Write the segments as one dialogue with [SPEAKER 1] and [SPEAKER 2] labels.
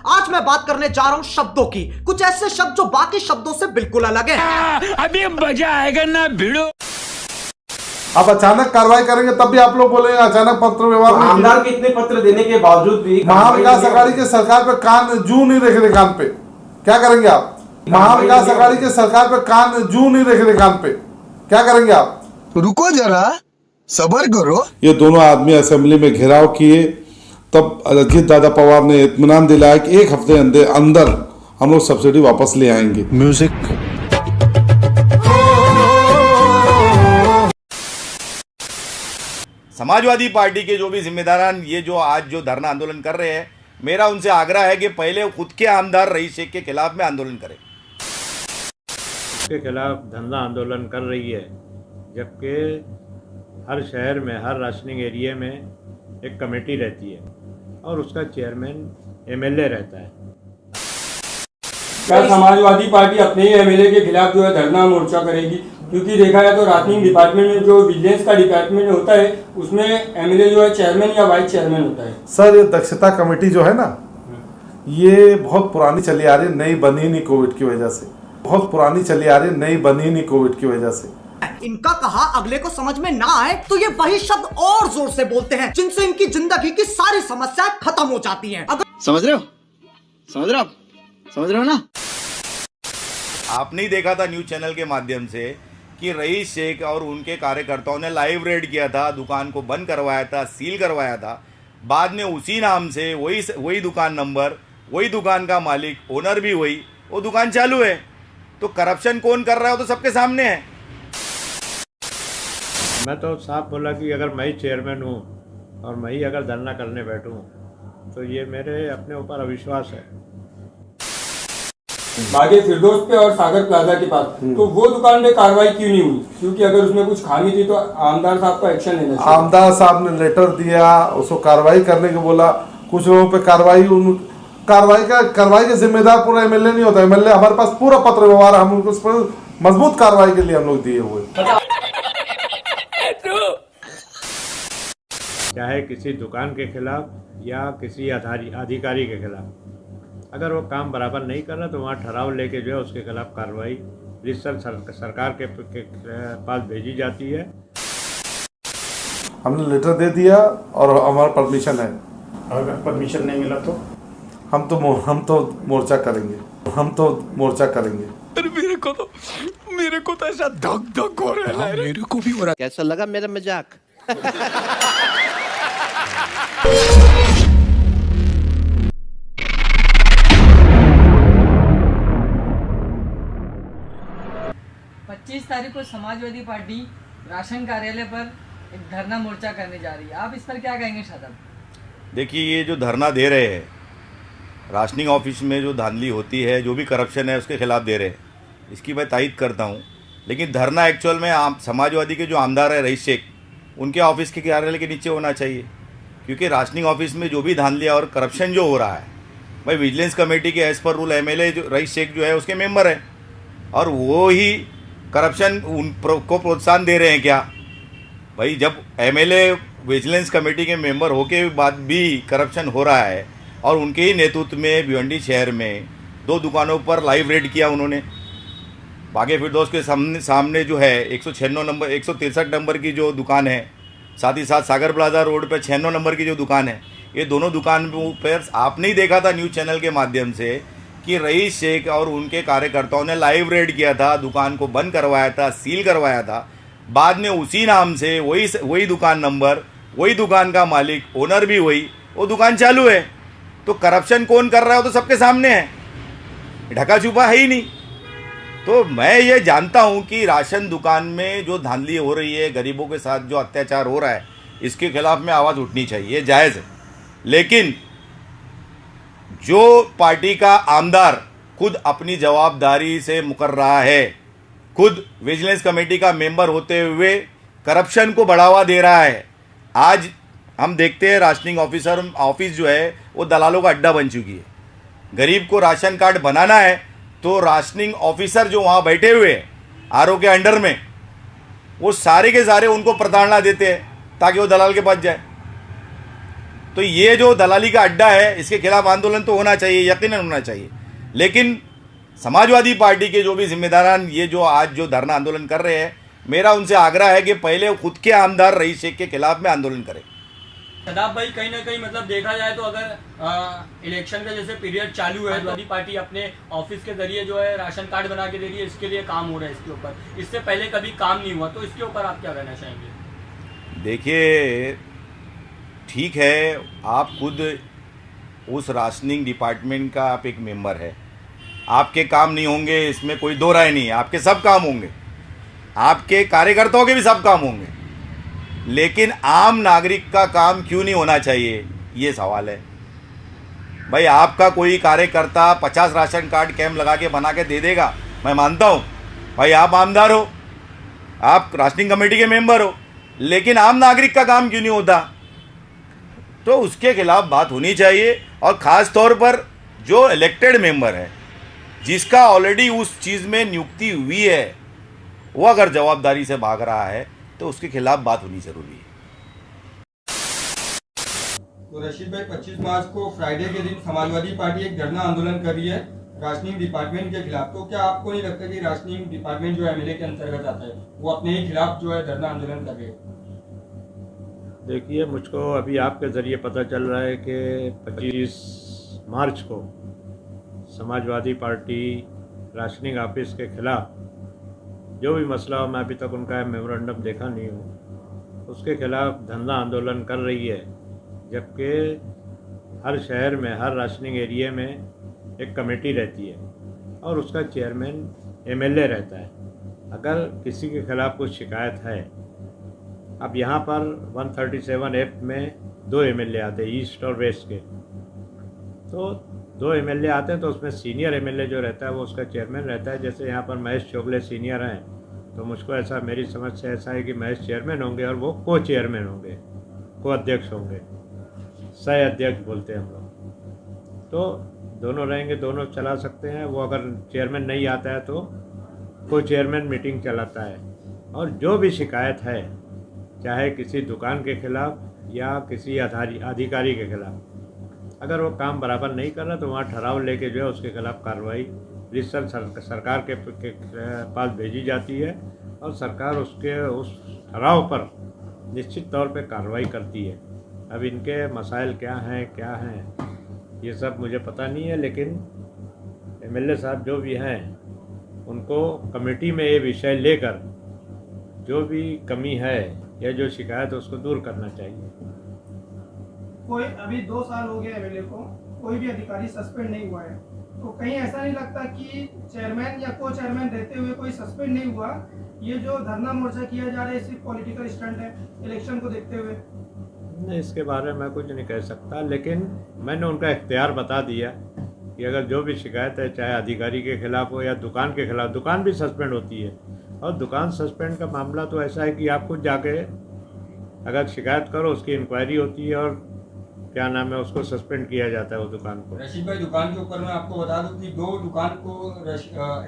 [SPEAKER 1] आज मैं बात करने जा रहा हूं शब्दों की, कुछ ऐसे शब्द जो बाकी शब्दों से बिल्कुल अलग हैं।
[SPEAKER 2] अभी मजा आएगा ना भिड़ो।
[SPEAKER 3] आप अचानक कार्रवाई करेंगे तब भी आप लोग बोलेंगे अचानक पत्र व्यवहार
[SPEAKER 4] तो आमदार के इतने पत्र देने के बावजूद भी
[SPEAKER 3] महाविकास अघाड़ी के सरकार पे कान जू नहीं रख रहे कान पे, क्या करेंगे आप? महाविकास अघाड़ी के सरकार पे कान जू नहीं रख रहे कान पे, क्या करेंगे आप?
[SPEAKER 5] रुको जरा, सबर करो।
[SPEAKER 3] ये दोनों आदमी असेंबली में घेराव किए, तब अजीत दादा पवार ने इत्मीनान दिलाया कि एक हफ्ते अंदर हम लोग सब्सिडी वापस ले आएंगे।
[SPEAKER 5] म्यूजिक।
[SPEAKER 6] समाजवादी पार्टी के जो भी जिम्मेदारान ये जो आज जो धरना आंदोलन कर रहे हैं, मेरा उनसे आग्रह है कि पहले खुद के आमदार रईस शेख के खिलाफ में आंदोलन करें।
[SPEAKER 7] के खिलाफ धरना आंदोलन कर रही है, जबकि हर शहर में हर राशनिंग एरिया में एक कमेटी रहती है और उसका चेयरमैन एमएलए रहता है।
[SPEAKER 8] क्या समाजवादी पार्टी अपने ही एमएलए के खिलाफ जो है धरना मोर्चा करेगी? क्योंकि देखा जाए तो राशनिंग डिपार्टमेंट में जो विजिलेंस का डिपार्टमेंट होता है उसमें एमएलए जो है चेयरमैन या वाइस चेयरमैन होता है।
[SPEAKER 3] सर ये दक्षता कमेटी जो है ना, ये बहुत पुरानी चली आ रही है, नई बनी नहीं कोविड की वजह से, बहुत पुरानी चली आ रही है, नई बनी नहीं कोविड की वजह से।
[SPEAKER 1] इनका कहा अगले को समझ में ना आए तो ये वही शब्द और जोर से बोलते हैं जिनसे इनकी जिंदगी की सारी समस्याएं खत्म हो जाती हैं।
[SPEAKER 5] समझ रहे हो? समझ रहे हो? समझ रहे हो ना?
[SPEAKER 6] आपने ही देखा था न्यूज चैनल के माध्यम से कि रईस शेख और उनके कार्यकर्ताओं ने लाइव रेड किया था, दुकान को बंद करवाया था, सील करवाया था। बाद में उसी नाम से वही दुकान नंबर, वही दुकान का मालिक, ओनर भी वही, वो दुकान चालू है। तो करप्शन कौन कर रहा है वो तो सबके सामने है।
[SPEAKER 7] मैं तो साफ बोला कि अगर मैं ही चेयरमैन हूँ और मैं ही अगर धरना करने बैठूँ तो ये मेरे अपने ऊपर अविश्वास है।
[SPEAKER 8] बागे फिरदौस पे और सागर प्लाजा के पास तो वो दुकान पे कार्रवाई क्यों नहीं हुई? क्योंकि अगर उसमें कुछ खामी थी तो आमदार साहब को एक्शन लेना चाहिए।
[SPEAKER 3] आमदार साहब ने लेटर दिया, उसको कार्रवाई करने को बोला। कुछ लोगों पे कार्रवाई के जिम्मेदार पूरा एमएलए नहीं होता। एमएलए हमारे पास पूरा पत्र व्यवहार, हम उनको उस पर मजबूत कार्रवाई के लिए हम लोग दिए हुए।
[SPEAKER 7] चाहे किसी दुकान के खिलाफ या किसी अधिकारी के खिलाफ, अगर वो काम बराबर नहीं कर रहा तो वहाँ ठहराव लेके जो है उसके खिलाफ कार्रवाई सरकार के पास भेजी जाती है।
[SPEAKER 3] हमने लेटर दे दिया और हमारा परमिशन है।
[SPEAKER 4] अगर परमिशन नहीं मिला तो
[SPEAKER 3] हम तो मोर्चा करेंगे, हम तो मोर्चा करेंगे।
[SPEAKER 2] अरे मेरे को तो ऐसा धक धक हो रहा है। मेरे को भी हो रहा।
[SPEAKER 5] कैसा लगा मेरा मजाक?
[SPEAKER 9] तारीख को समाजवादी पार्टी राशन कार्यालय पर एक धरना मोर्चा करने जा रही है। आप इस पर क्या कहेंगे शादाब?
[SPEAKER 6] देखिए, ये जो धरना दे रहे हैं, राशनिंग ऑफिस में जो धांधली होती है, जो भी करप्शन है उसके खिलाफ दे रहे हैं, इसकी मैं तायद करता हूँ। लेकिन धरना एक्चुअल में समाजवादी के जो आमदार है रईस शेख, उनके ऑफिस के कार्यालय के नीचे होना चाहिए। क्योंकि राशनिंग ऑफिस में जो भी धांधलियाँ और करप्शन जो हो रहा है, भाई विजिलेंस कमेटी के एज़ पर रूल एमएलए जो रईस शेख जो है उसके मेंबर है, और वो ही करप्शन को प्रोत्साहन दे रहे हैं क्या? भाई जब एमएलए विजिलेंस कमेटी के मेंबर होके बाद भी करप्शन हो रहा है, और उनके ही नेतृत्व में भिवंडी शहर में 2 दुकानों पर लाइव रेड किया उन्होंने। बागे फिरदौस के सामने जो है 163 नंबर की जो दुकान है, साथ ही साथ सागर प्लाजा रोड पर 96 नंबर की जो दुकान है, ये दोनों दुकान पर आपने ही देखा था न्यूज़ चैनल के माध्यम से कि रईस शेख और उनके कार्यकर्ताओं ने लाइव रेड किया था, दुकान को बंद करवाया था, सील करवाया था। बाद में उसी नाम से वही दुकान नंबर, वही दुकान का मालिक, ओनर भी वही, वो दुकान चालू है। तो करप्शन कौन कर रहा है वो तो सबके सामने है, ढका छुपा है ही नहीं। तो मैं ये जानता हूँ कि राशन दुकान में जो धांधली हो रही है, गरीबों के साथ जो अत्याचार हो रहा है, इसके खिलाफ में आवाज़ उठनी चाहिए, जायज़ है। लेकिन जो पार्टी का आमदार खुद अपनी जवाबदारी से मुकर रहा है, खुद विजिलेंस कमेटी का मेंबर होते हुए करप्शन को बढ़ावा दे रहा है। आज हम देखते हैं राशनिंग ऑफिस जो है वो दलालों का अड्डा बन चुकी है। गरीब को राशन कार्ड बनाना है तो राशनिंग ऑफिसर जो वहाँ बैठे हुए हैं आरओ के अंडर में, वो सारे के सारे उनको प्रताड़ना देते हैं ताकि वो दलाल के पास जाए। तो ये जो दलाली का अड्डा है, इसके खिलाफ आंदोलन तो होना चाहिए, यकीनन होना चाहिए। लेकिन समाजवादी पार्टी के जो भी जिम्मेदारान ये जो आज जो धरना आंदोलन कर रहे हैं, मेरा उनसे आग्रह है कि पहले खुद के आमदार रईस शेख के खिलाफ में आंदोलन करें।
[SPEAKER 8] शदाब भाई, कहीं ना कहीं मतलब देखा जाए तो अगर इलेक्शन का जैसे पीरियड चालू है, समाजवादी पार्टी अपने ऑफिस के जरिए जो है राशन कार्ड बना के दे रही है, इसके लिए काम हो रहा है इसके ऊपर, इससे पहले कभी काम नहीं हुआ, तो इसके ऊपर आप क्या कहना चाहेंगे?
[SPEAKER 6] देखिए, ठीक है, आप खुद उस राशनिंग डिपार्टमेंट का आप एक मेंबर है, आपके काम नहीं होंगे इसमें कोई दो राय नहीं है, आपके सब काम होंगे, आपके कार्यकर्ताओं के भी सब काम होंगे, लेकिन आम नागरिक का काम क्यों नहीं होना चाहिए, ये सवाल है। भाई, आपका कोई कार्यकर्ता 50 राशन कार्ड कैंप लगा के बना के दे देगा, मैं मानता हूँ, भाई आप आमदार हो, आप राशनिंग कमेटी के मेंबर हो, लेकिन आम नागरिक का काम क्यों नहीं होता? तो उसके खिलाफ बात होनी चाहिए। और ख़ास तौर पर जो इलेक्टेड मेंबर है, जिसका ऑलरेडी उस चीज़ में नियुक्ति हुई है, वो अगर जवाबदारी से भाग रहा है तो उसके खिलाफ बात होनी जरूरी है।
[SPEAKER 8] तो रशीद भाई, 25 मार्च को फ्राइडे के दिन समाजवादी पार्टी एक धरना आंदोलन कर रही है राशनिंग डिपार्टमेंट के खिलाफ, तो क्या आपको नहीं लगता कि राशनिंग डिपार्टमेंट जो एमएलए के अंतर्गत आता है, वो अपने ही खिलाफ जो है धरना आंदोलन कर रहे हैं?
[SPEAKER 7] देखिए, मुझको अभी आपके ज़रिए पता चल रहा है कि 25 मार्च को समाजवादी पार्टी राशनिंग ऑफिस के खिलाफ जो भी मसला हो, मैं अभी तक उनका मेमोरेंडम देखा नहीं हूँ, उसके खिलाफ धरना आंदोलन कर रही है। जबकि हर शहर में, हर राशनिंग एरिया में एक कमेटी रहती है और उसका चेयरमैन एमएलए रहता है। अगर किसी के खिलाफ कुछ शिकायत है, अब यहाँ पर 137 एक्ट में 2 एमएलए आते हैं, ईस्ट और वेस्ट के, तो 2 एमएलए आते हैं, तो उसमें सीनियर एमएलए जो रहता है वो उसका चेयरमैन रहता है। जैसे यहाँ पर महेश चोगले सीनियर हैं, तो मुझको ऐसा, मेरी समझ से ऐसा है कि महेश चेयरमैन होंगे और वो को चेयरमैन होंगे, को अध्यक्ष होंगे, सह अध्यक्ष बोलते हैं हम लोग। तो दोनों रहेंगे, दोनों चला सकते हैं। वो अगर चेयरमैन नहीं आता है तो को चेयरमैन मीटिंग चलाता है। और जो भी शिकायत है, चाहे किसी दुकान के खिलाफ या किसी अधिकारी के खिलाफ, अगर वो काम बराबर नहीं कर रहा तो वहाँ ठहराव लेके जो है उसके खिलाफ कार्रवाई रिजल्ट सरकार के पास भेजी जाती है और सरकार उसके उस ठहराव पर निश्चित तौर पे कार्रवाई करती है। अब इनके मसाइल क्या हैं ये सब मुझे पता नहीं है, लेकिन एमएलए साहब जो भी हैं उनको कमेटी में ये विषय लेकर जो भी कमी है या जो शिकायत है उसको दूर करना चाहिए।
[SPEAKER 10] कोई अभी 2 साल हो गए एमएलए को, कोई भी अधिकारी सस्पेंड नहीं हुआ है, तो कहीं ऐसा नहीं लगता कि चेयरमैन या को चेयरमैन रहते हुए कोई सस्पेंड नहीं हुआ? ये जो धरना मोर्चा किया जा रहा है सिर्फ पॉलिटिकल स्टंट है इलेक्शन को देखते हुए?
[SPEAKER 7] नहीं, इसके बारे में मैं कुछ नहीं कह सकता, लेकिन मैंने उनका इख्तियार बता दिया कि अगर जो भी शिकायत है, चाहे अधिकारी के खिलाफ हो या दुकान के खिलाफ, दुकान भी सस्पेंड होती है। और दुकान सस्पेंड का मामला तो ऐसा है कि आप खुद जाके अगर शिकायत करो, उसकी इंक्वायरी होती है और क्या नाम है, उसको सस्पेंड किया जाता है वो दुकान को।
[SPEAKER 8] रशीद भाई, दुकान के ऊपर मैं आपको बता दूं कि 2 दुकान को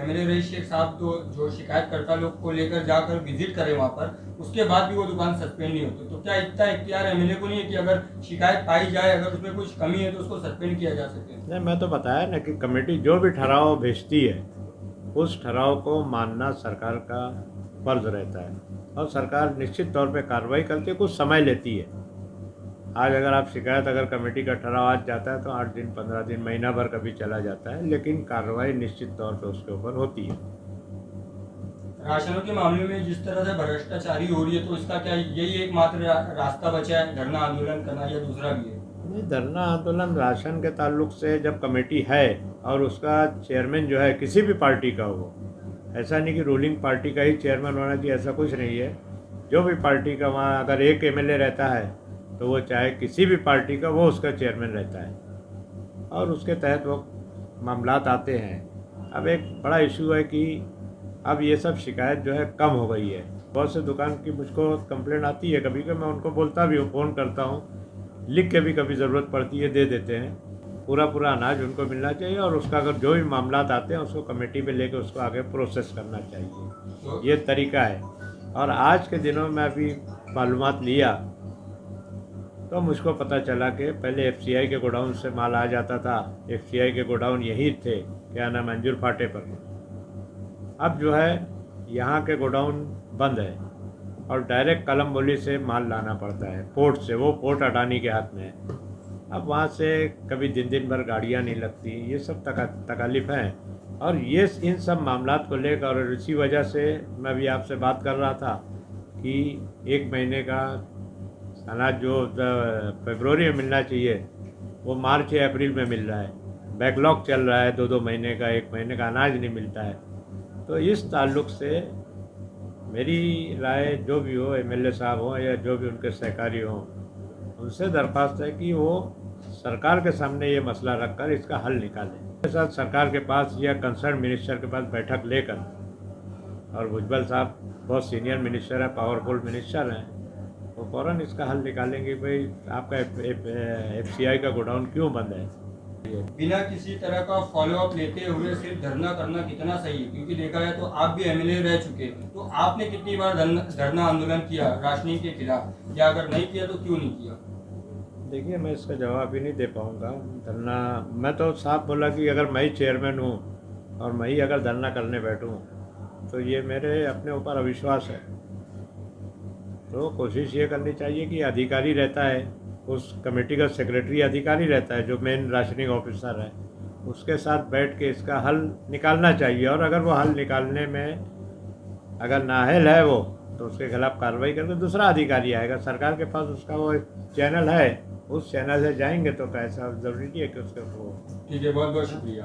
[SPEAKER 8] एमएलए रईस शेख साहब तो जो शिकायतकर्ता लोग को लेकर जाकर विजिट करे वहाँ पर, उसके बाद भी वो दुकान सस्पेंड नहीं होती। तो क्या इतना इख्तियार एमएलए को नहीं है कि अगर शिकायत पाई जाए, अगर उसमें कुछ कमी है तो उसको सस्पेंड किया जा सके?
[SPEAKER 7] नहीं, मैं तो बताया ना कि कमेटी जो भी ठहराव भेजती है उस ठहराव को मानना सरकार का फर्ज रहता है और सरकार निश्चित तौर पे कार्रवाई करती है। कुछ समय लेती है। आज अगर आप शिकायत, अगर कमेटी का ठहराव आज जाता है तो 8 दिन, 15 दिन, महीना भर कभी चला जाता है, लेकिन कार्रवाई निश्चित तौर पे उसके ऊपर होती है।
[SPEAKER 8] राशनों के मामले में जिस तरह से भ्रष्टाचारी हो रही है, तो इसका क्या यही एकमात्र रास्ता बचा है, धरना आंदोलन करना, या दूसरा भी है?
[SPEAKER 7] नहीं, धरना आंदोलन राशन के ताल्लुक से जब कमेटी है और उसका चेयरमैन जो है किसी भी पार्टी का हो, ऐसा नहीं कि रूलिंग पार्टी का ही चेयरमैन होना चाहिए, ऐसा कुछ नहीं है। जो भी पार्टी का, वहाँ अगर एक एमएलए रहता है तो वो चाहे किसी भी पार्टी का, वो उसका चेयरमैन रहता है और उसके तहत वो मामलात आते हैं। अब एक बड़ा इशू है कि अब ये सब शिकायत जो है कम हो गई है। बहुत से दुकान की मुझको कंप्लेंट आती है, कभी कभी मैं उनको बोलता भी हूँ, फ़ोन करता हूँ, लिख के भी कभी ज़रूरत पड़ती है दे देते हैं। पूरा अनाज उनको मिलना चाहिए और उसका अगर जो भी मामलात आते हैं उसको कमेटी पे लेकर उसको आगे प्रोसेस करना चाहिए, ये तरीका है। और आज के दिनों में अभी मालूमात लिया तो मुझको पता चला कि पहले एफसीआई के गोडाउन से माल आ जाता था। एफसीआई के गोडाउन यही थे, क्या नाम, मंजूर फाटे पर। अब जो है यहाँ के गोडाउन बंद है और डायरेक्ट कलमबोली से माल लाना पड़ता है पोर्ट से। वो पोर्ट अडानी के हाथ में है। अब वहाँ से कभी दिन भर गाड़ियाँ नहीं लगती। ये सब तकालीफ हैं और ये इन सब मामलात को लेकर, और इसी वजह से मैं भी आपसे बात कर रहा था कि 1 महीने का अनाज जो फरवरी में मिलना चाहिए वो मार्च या अप्रैल में मिल रहा है। बैकलॉग चल रहा है, 2-2 महीने का, 1 महीने का अनाज नहीं मिलता है। तो इस ताल्लुक़ से मेरी राय, जो भी हो, एमएलए साहब हों या जो भी उनके सहकारी हों, उनसे दरख्वास्त है कि वो सरकार के सामने ये मसला रखकर इसका हल निकालें। इसके साथ सरकार के पास या कंसर्न मिनिस्टर के पास बैठक लेकर, और भुजबल साहब बहुत सीनियर मिनिस्टर हैं, पावरफुल मिनिस्टर हैं, वो फ़ौरन इसका हल निकालेंगे। भाई आपका एफसीआई का गोडाउन क्यों बंद है।
[SPEAKER 8] बिना किसी तरह का फॉलोअप लेते हुए सिर्फ धरना करना कितना सही है? क्योंकि देखा जाए तो आप भी एमएलए रह चुके हैं, तो आपने कितनी बार धरना आंदोलन किया राशनिंग के खिलाफ, या अगर नहीं किया तो क्यों नहीं किया?
[SPEAKER 7] देखिए, मैं इसका जवाब ही नहीं दे पाऊँगा। धरना, मैं तो साफ बोला कि अगर मैं ही चेयरमैन हूँ और मैं ही अगर धरना करने बैठूँ तो ये मेरे अपने ऊपर अविश्वास है। तो कोशिश ये करनी चाहिए कि अधिकारी रहता है, उस कमेटी का सेक्रेटरी अधिकारी रहता है जो मेन राशनिंग ऑफिसर है, उसके साथ बैठ के इसका हल निकालना चाहिए। और अगर वो हल निकालने में अगर नाअहल है वो, तो उसके खिलाफ कार्रवाई करके दूसरा अधिकारी आएगा। सरकार के पास उसका वो चैनल है, उस चैनल से जाएंगे तो ऐसा ज़रूरी है कि उसके वो।
[SPEAKER 8] ठीक है, बहुत बहुत शुक्रिया।